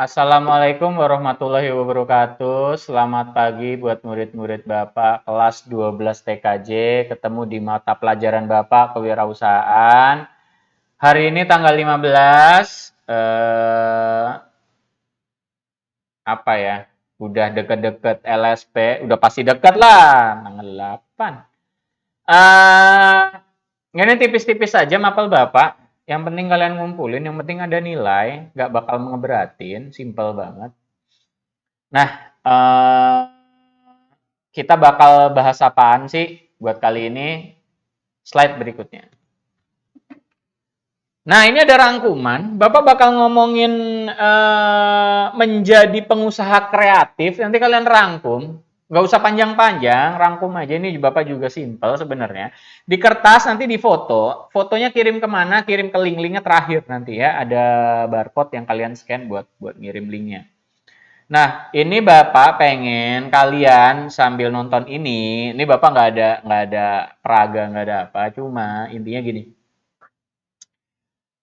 Assalamualaikum warahmatullahi wabarakatuh. Selamat pagi buat murid-murid Bapak kelas 12 TKJ. Ketemu di mata pelajaran Bapak Kewirausahaan. Hari ini tanggal 15 apa ya? Udah deket-deket LSP, udah pasti deket lah, tanggal 8. Ini tipis-tipis saja mapel Bapak. Yang penting kalian ngumpulin, yang penting ada nilai, nggak bakal ngeberatin, simple banget. Nah, kita bakal bahas apaan sih buat kali ini? Slide berikutnya. Nah, ini ada rangkuman. Bapak bakal ngomongin menjadi pengusaha kreatif. Nanti kalian rangkum. Nggak usah panjang-panjang, rangkum aja. Ini Bapak juga simple sebenarnya. Di kertas nanti di foto. Fotonya kirim kemana? Kirim ke link-linknya terakhir nanti ya. Ada barcode yang kalian scan buat ngirim linknya. Nah, ini Bapak pengen kalian sambil nonton ini Bapak nggak ada peraga, nggak ada apa, cuma intinya gini.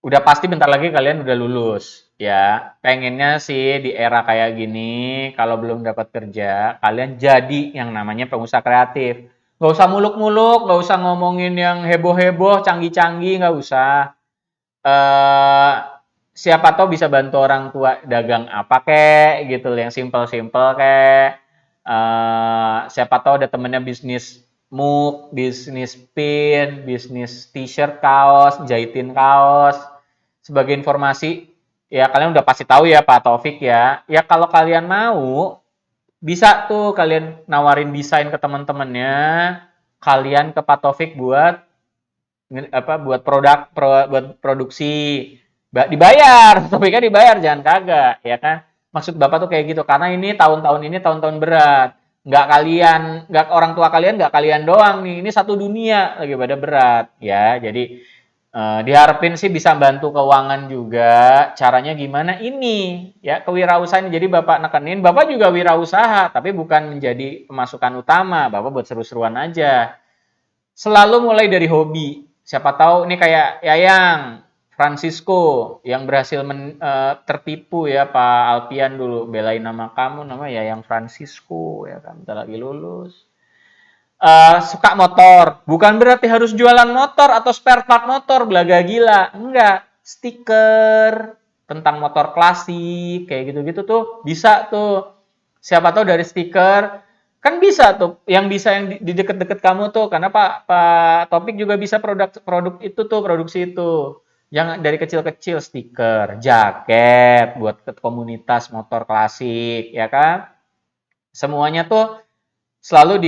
Udah pasti bentar lagi kalian udah lulus, ya. Pengennya sih di era kayak gini, kalau belum dapat kerja, kalian jadi yang namanya pengusaha kreatif. Nggak usah muluk-muluk, nggak usah ngomongin yang heboh-heboh, canggih-canggih, nggak usah. eh Siapa tahu bisa bantu orang tua dagang apa kek gitu yang simple-simple kek. Siapa tahu ada temennya bisnis mug, bisnis pin, bisnis t-shirt, kaos, jahitin kaos. Sebagai informasi, ya kalian udah pasti tahu ya Pak Taufik ya. Ya kalau kalian mau, bisa tuh kalian nawarin desain ke teman-temannya, kalian ke Pak Taufik buat buat buat produksi dibayar tapi kan dibayar jangan kagak ya kan maksud bapak tuh kayak gitu karena ini tahun-tahun berat nggak orang tua kalian nggak kalian doang nih ini satu dunia lagi pada berat ya jadi diharapin sih bisa bantu keuangan juga caranya gimana ini ya kewirausahaan jadi bapak nekenin bapak juga wirausaha tapi bukan menjadi pemasukan utama bapak buat seru-seruan aja selalu mulai dari hobi. Siapa tahu ini kayak Yayang Francisco yang berhasil tertipu ya Pak Alpian dulu belain nama kamu nama Yayang Francisco ya kan bentar lagi lulus. Suka motor, bukan berarti harus jualan motor atau spare part motor belaga gila, enggak. Stiker tentang motor klasik kayak gitu-gitu tuh bisa tuh. Siapa tahu dari stiker kan bisa tuh yang bisa yang di deket-deket kamu tuh karena Pak Topik juga bisa produk itu tuh produksi itu yang dari kecil-kecil stiker jaket buat komunitas motor klasik ya kan semuanya tuh selalu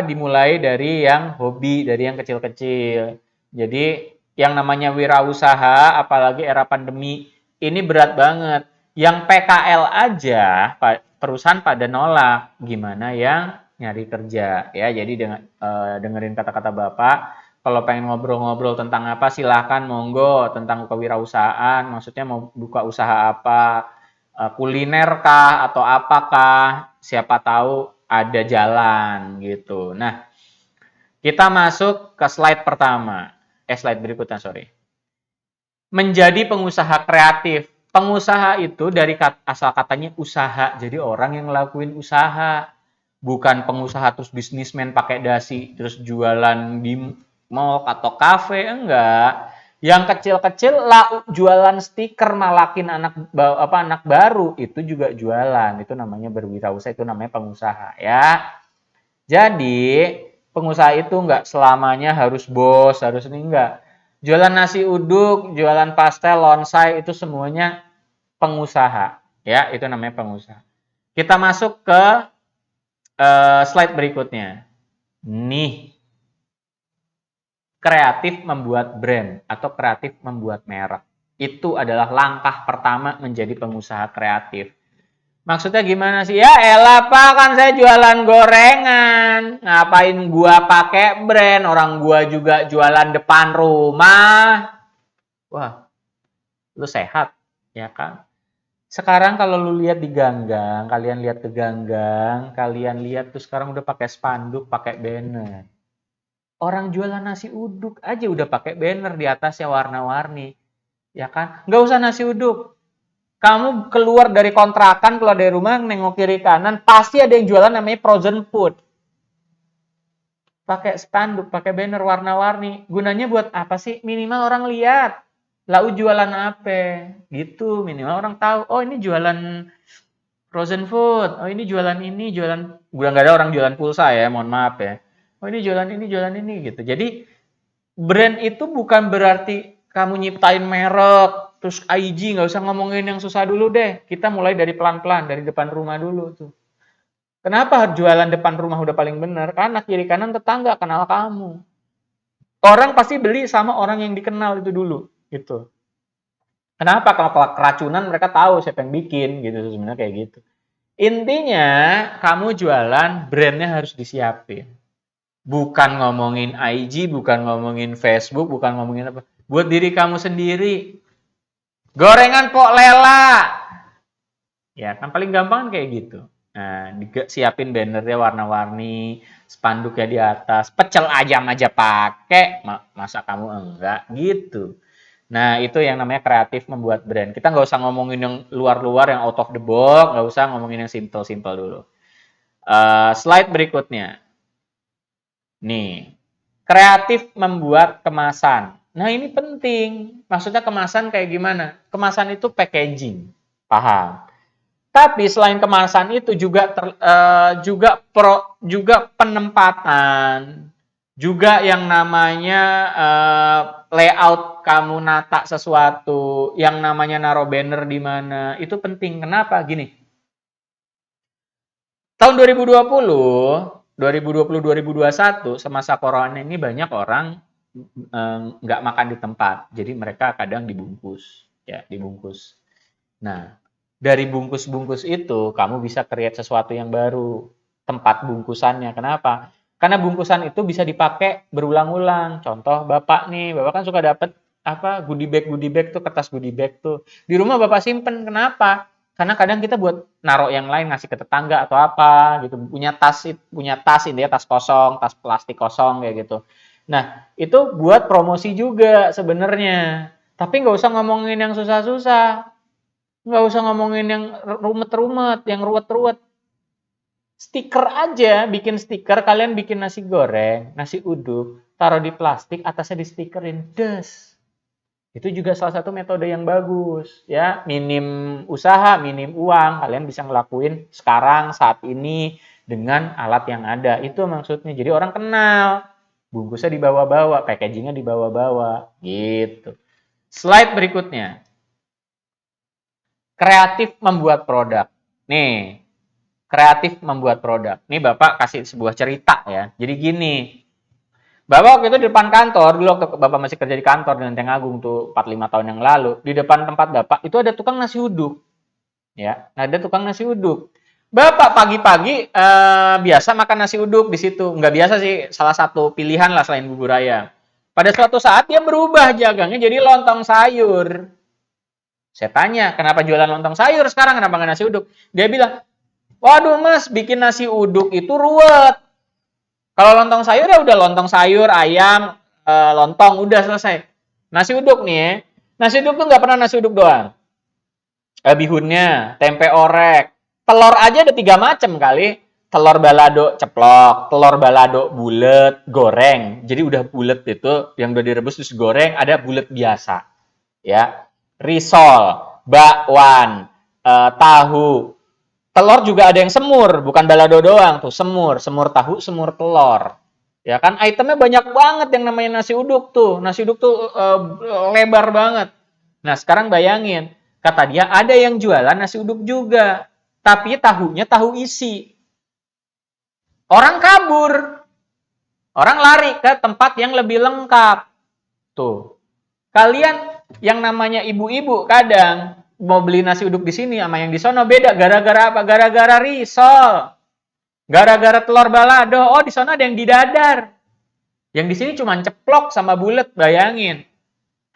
dimulai dari yang hobi dari yang kecil-kecil jadi yang namanya wirausaha apalagi era pandemi ini berat banget yang PKL aja perusahaan pada nolak gimana yang nyari kerja ya jadi dengerin kata-kata bapak kalau pengen ngobrol-ngobrol tentang apa silahkan monggo tentang kewirausahaan maksudnya mau buka usaha apa kuliner kah atau apakah siapa tahu ada jalan gitu nah kita masuk ke slide pertama slide berikutnya sorry menjadi pengusaha kreatif. Pengusaha itu dari asal katanya usaha. Jadi orang yang ngelakuin usaha. Bukan pengusaha terus bisnismen pakai dasi terus jualan di mall atau kafe enggak. Yang kecil-kecil jualan stiker malakin anak baru itu juga jualan. Itu namanya berwirausaha, itu namanya pengusaha ya. Jadi pengusaha itu enggak selamanya harus bos, harus ini enggak. Jualan nasi uduk, jualan pastel, lonsai itu semuanya pengusaha, ya itu namanya pengusaha. Kita masuk ke slide berikutnya. Nih, kreatif membuat brand atau kreatif membuat merek. Itu adalah langkah pertama menjadi pengusaha kreatif. Maksudnya gimana sih? Ya elah Pak, kan saya jualan gorengan. Ngapain gua pakai brand? Orang gua juga jualan depan rumah. Wah, lu sehat, ya kan? Sekarang kalau lu lihat di ganggang, kalian lihat ke ganggang, kalian lihat tuh sekarang udah pakai spanduk, pakai banner. Orang jualan nasi uduk aja udah pakai banner di atasnya warna-warni, ya kan? Nggak usah nasi uduk. Kamu keluar dari kontrakan, keluar dari rumah, nengok kiri kanan, pasti ada yang jualan namanya frozen food. Pakai spanduk, pakai banner warna-warni. Gunanya buat apa sih? Minimal orang lihat. Lau jualan apa? Gitu, minimal orang tahu. Oh, ini jualan frozen food. Oh, ini jualan ini, jualan. Udah nggak ada orang jualan pulsa ya, mohon maaf ya. Oh, ini jualan ini gitu. Jadi brand itu bukan berarti kamu nyiptain merek, terus IG, nggak usah ngomongin yang susah dulu deh. Kita mulai dari pelan-pelan, dari depan rumah dulu tuh. Kenapa jualan depan rumah udah paling benar? Karena kiri kanan tetangga kenal kamu. Orang pasti beli sama orang yang dikenal itu dulu, gitu. Kenapa? Kalau keracunan mereka tahu siapa yang bikin, gitu sebenarnya kayak gitu. Intinya, kamu jualan, brandnya harus disiapin. Bukan ngomongin IG, bukan ngomongin Facebook, bukan ngomongin apa. Buat diri kamu sendiri. Gorengan Pok Lela. Ya, kan paling gampang kan kayak gitu. Nah, siapin bannernya warna-warni, spanduknya di atas, pecel ayam aja pakai, masa kamu enggak gitu. Nah, itu yang namanya kreatif membuat brand. Kita nggak usah ngomongin yang luar-luar, yang out of the box, nggak usah ngomongin yang simple-simple dulu. Slide berikutnya. Nih, kreatif membuat kemasan. Nah, ini penting. Maksudnya kemasan kayak gimana? Kemasan itu packaging. Paham? Tapi selain kemasan itu juga penempatan, juga yang namanya layout kamu nata sesuatu, yang namanya naruh banner di mana, itu penting. Kenapa? Gini. Tahun 2021 semasa corona ini banyak orang nggak makan di tempat. Jadi mereka kadang dibungkus, ya, dibungkus. Nah, dari bungkus-bungkus itu kamu bisa create sesuatu yang baru, tempat bungkusannya. Kenapa? Karena bungkusan itu bisa dipakai berulang-ulang. Contoh Bapak nih, Bapak kan suka dapat apa goodie bag tuh, kertas goodie bag tuh. Di rumah Bapak simpen. Kenapa? Karena kadang kita buat naruh yang lain, ngasih ke tetangga atau apa gitu. Punya tas ini ya, tas kosong, tas plastik kosong kayak gitu. Nah, itu buat promosi juga sebenarnya. Tapi nggak usah ngomongin yang susah-susah. Nggak usah ngomongin yang rumet-rumet, yang ruwet-ruwet. Stiker aja, bikin stiker, kalian bikin nasi goreng, nasi uduk, taruh di plastik, atasnya di stikerin, des. Itu juga salah satu metode yang bagus, ya. Minim usaha, minim uang, kalian bisa ngelakuin sekarang, saat ini, dengan alat yang ada. Itu maksudnya, jadi orang kenal. Bungkusnya dibawa-bawa, packagingnya dibawa-bawa, gitu. Slide berikutnya. Kreatif membuat produk. Nih, kreatif membuat produk. Nih Bapak kasih sebuah cerita ya. Jadi gini, Bapak waktu itu di depan kantor, dulu waktu Bapak masih kerja di kantor di Lenteng Agung tuh 45 tahun yang lalu, di depan tempat Bapak itu ada tukang nasi uduk. Ya, ada tukang nasi uduk. Bapak pagi-pagi biasa makan nasi uduk di situ. Nggak biasa sih, salah satu pilihan lah selain bubur ayam. Pada suatu saat dia berubah jagangnya jadi lontong sayur. Saya tanya, kenapa jualan lontong sayur sekarang? Kenapa nggak nasi uduk? Dia bilang, waduh mas, bikin nasi uduk itu ruwet. Kalau lontong sayur ya udah lontong sayur, ayam, lontong, udah selesai. Nasi uduk nih ya. Nasi uduk tuh nggak pernah nasi uduk doang. Bihunnya, tempe orek. Telur aja ada 3 macam kali. Telur balado ceplok, telur balado bulet, goreng. Jadi udah bulet itu, yang udah direbus terus goreng, ada bulet biasa. Ya, risol, bakwan, tahu. Telur juga ada yang semur, bukan balado doang tuh, semur tahu, semur telur. Ya kan itemnya banyak banget yang namanya nasi uduk tuh. Nasi uduk tuh lebar banget. Nah, sekarang bayangin, kata dia ada yang jualan nasi uduk juga, tapi tahunya tahu isi. Orang kabur. Orang lari ke tempat yang lebih lengkap. Tuh. Kalian yang namanya ibu-ibu kadang mau beli nasi uduk di sini sama yang di sono beda gara-gara apa? Gara-gara risol. Gara-gara telur balado. Oh, di sono ada yang didadar. Yang di sini cuma ceplok sama bulet, bayangin.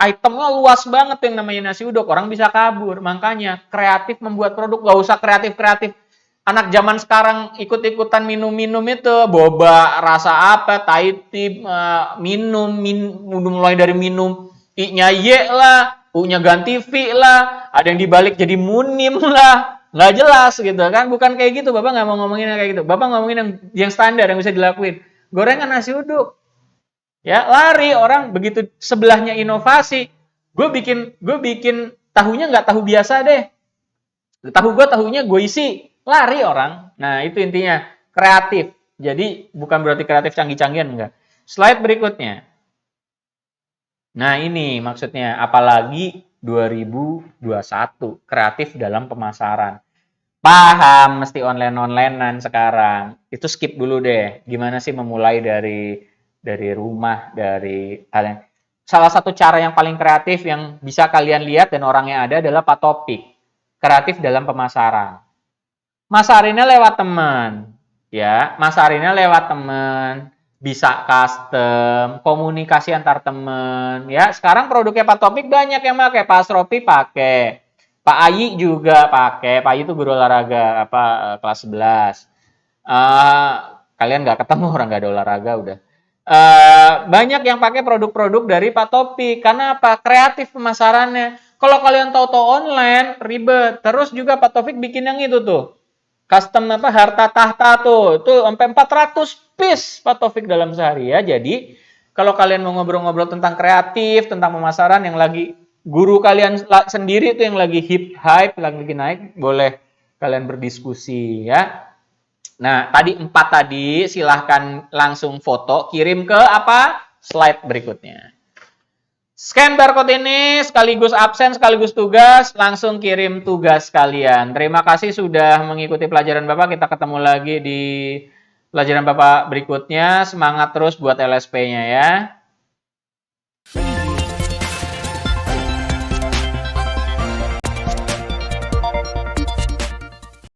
Itemnya luas banget yang namanya nasi uduk. Orang bisa kabur. Makanya kreatif membuat produk, gak usah kreatif-kreatif. Anak zaman sekarang ikut-ikutan minum-minum itu, boba rasa apa, Thai tea, minum mulai dari minum I-nya Y lah, U-nya ganti V lah, ada yang dibalik jadi munim lah, nggak jelas gitu kan. Bukan kayak gitu, Bapak nggak mau ngomongin yang kayak gitu. Bapak ngomongin yang standar, yang bisa dilakuin. Gorengan nasi uduk. Ya, lari orang begitu sebelahnya inovasi. Gue bikin tahunya nggak tahu biasa deh. Tahunya gue isi, lari orang. Nah, itu intinya, kreatif. Jadi bukan berarti kreatif canggih-canggihan, enggak. Slide berikutnya. Nah, ini maksudnya apalagi 2021, kreatif dalam pemasaran. Paham mesti online-onlinean sekarang. Itu skip dulu deh. Gimana sih memulai dari rumah, dari hal yang salah satu cara yang paling kreatif yang bisa kalian lihat dan orangnya ada adalah Pak Topik. Kreatif dalam pemasaran. Masarinnya lewat teman, ya. Masarinnya lewat teman, bisa custom, komunikasi antar teman, ya. Sekarang produknya Pak Topik banyak yang pakai, Pak Asrofi pakai, Pak Ayi juga pakai. Pak Ayi itu guru olahraga apa kelas 11. Kalian nggak ketemu orang nggak ada olahraga udah. Banyak yang pakai produk-produk dari Pak Topik karena apa? Kreatif pemasarannya. Kalau kalian tahu-tahu online ribet. Terus juga Pak Taufik bikin yang itu tuh custom apa harta tahta tuh sampai 400 piece Pak Taufik dalam sehari ya. Jadi kalau kalian mau ngobrol-ngobrol tentang kreatif, tentang pemasaran yang lagi guru kalian sendiri tuh yang lagi hype, lagi naik, boleh kalian berdiskusi ya. Nah, tadi 4 tadi silahkan langsung foto, kirim ke apa? Slide berikutnya. Scan barcode ini sekaligus absen, sekaligus tugas, langsung kirim tugas kalian. Terima kasih sudah mengikuti pelajaran Bapak. Kita ketemu lagi di pelajaran Bapak berikutnya. Semangat terus buat LSP-nya ya.